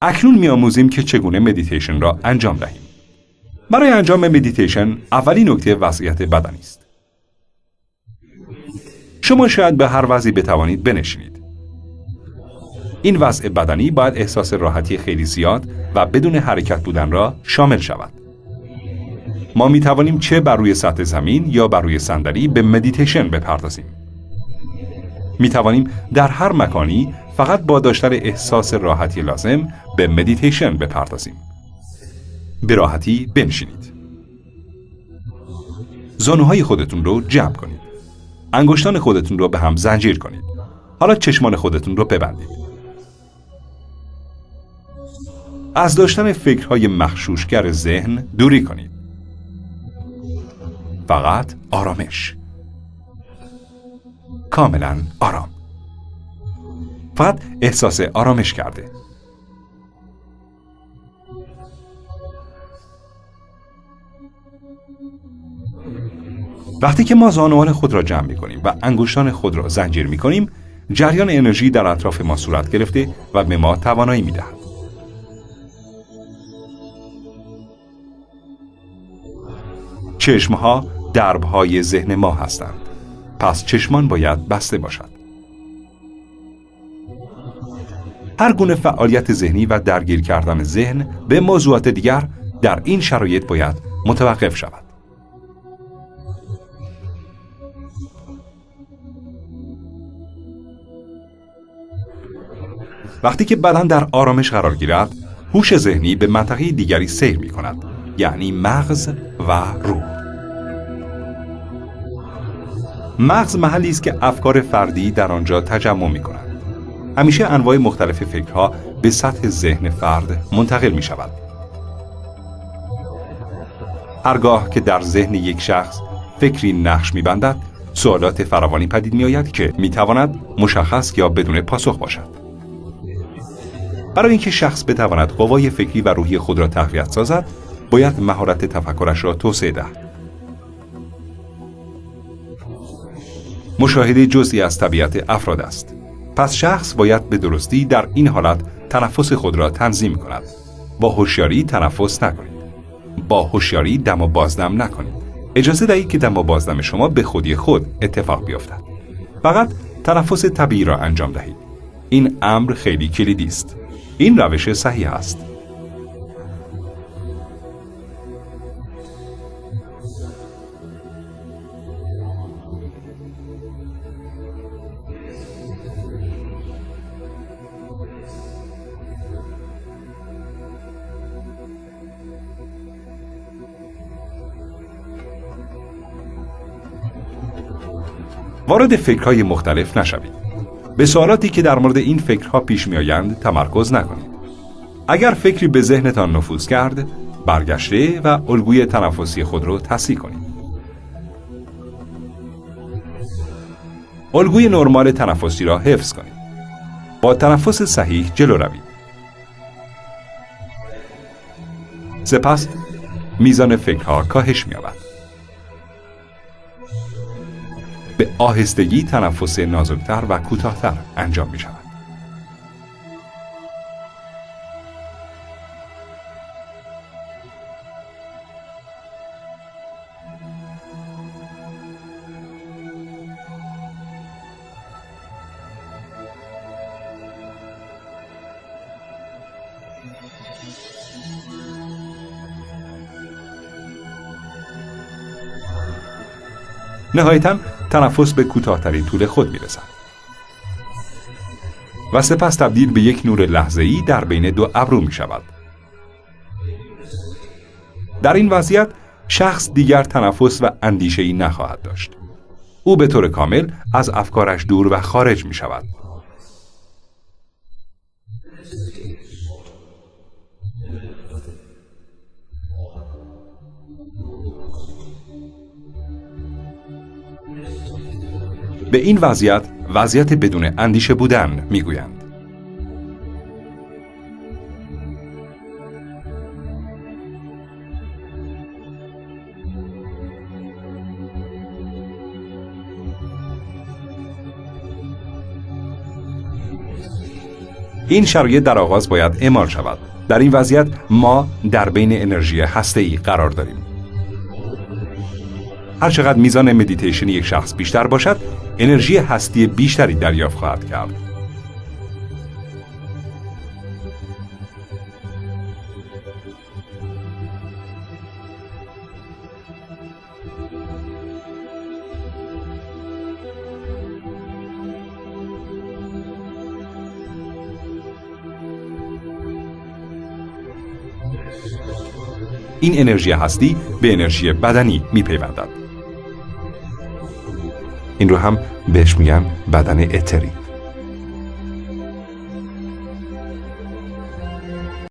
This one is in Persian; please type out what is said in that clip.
اکنون می‌آموزیم که چگونه مدیتیشن را انجام دهیم. برای انجام مدیتیشن، اولین نکته وضعیت بدنی است. شما شاید به هر وضعی بتوانید بنشینید. این وضع بدنی باید احساس راحتی خیلی زیاد و بدون حرکت بودن را شامل شود. ما می توانیم چه بر روی سطح زمین یا بر روی صندلی به مدیتیشن بپردازیم. می توانیم در هر مکانی فقط با داشتن احساس راحتی لازم به مدیتیشن بپردازیم. به راحتی بنشینید. زانوهای خودتون رو جمع کنید. انگشتان خودتون رو به هم زنجیر کنید. حالا چشمان خودتون رو ببندید. از داشتن فکرهای مغشوشگر ذهن دوری کنید. فقط آرامش. کاملا آرام. فقط احساس آرامش کرده. وقتی که ما زانوان خود را جمع می‌کنیم و انگشتان خود را زنجیر می‌کنیم، جریان انرژی در اطراف ما صورت گرفته و به ما توانایی می‌دهد. چشم‌ها درب‌های ذهن ما هستند. پس چشمان باید بسته باشد. هر گونه فعالیت ذهنی و درگیر کردن ذهن به موضوعات دیگر در این شرایط باید متوقف شود. وقتی که بدن در آرامش قرار گیرد، هوش ذهنی به منطقه دیگری سیر می کند، یعنی مغز و روح. مغز محلی است که افکار فردی در آنجا تجمع می کنند. همیشه انواع مختلف فکرها به سطح ذهن فرد منتقل می شود. هرگاه که در ذهن یک شخص فکری نقش می بندد، سوالات فراوانی پدید می آید که می تواند مشخص یا بدون پاسخ باشد. برای اینکه شخص بتواند قوای فکری و روحی خود را تقویت سازد، باید مهارت تفکرش را توسعه دهد. مشاهده جزئی از طبیعت افراد است. پس شخص باید به درستی در این حالت تنفس خود را تنظیم کند. با هوشیاری تنفس نکنید. با هوشیاری دم و بازدم نکنید. اجازه دهید که دم و بازدم شما به خودی خود اتفاق بیفتد. فقط تنفس طبیعی را انجام دهید. این امر خیلی کلیدی است. این روش صحیح است. وارد فکرهای مختلف نشوید. به سوالاتی که در مورد این فکرها پیش می آیند تمرکز نکنید. اگر فکری به ذهنتان نفوذ کرد، برگشته و الگوی تنفسی خود را تصحیح کنید. الگوی نرمال تنفسی را حفظ کنید. با تنفس صحیح جلو روید. سپس میزان فکرها کاهش می یابد. به آهستگی تنفس نازکتر و کوتاه‌تر انجام می شود. نهایتاً تنفس به کوتاه‌ترین طول خود می‌رسد و سپس تبدیل به یک نور لحظه‌ای در بین دو ابرو می‌شود. در این وضعیت شخص دیگر تنفس و اندیشه‌ای نخواهد داشت. او به طور کامل از افکارش دور و خارج می‌شود. به این وضعیت بدون اندیشه بودن میگویند. این شرایط در آغاز باید اعمال شود. در این وضعیت ما در بین انرژی هسته‌ای قرار داریم. هر چقدر میزان مدیتیشن یک شخص بیشتر باشد، انرژی هستی بیشتری دریافت خواهد کرد. این انرژی هستی به انرژی بدنی میپیوندد. این رو هم بهش میگن بدن اتری.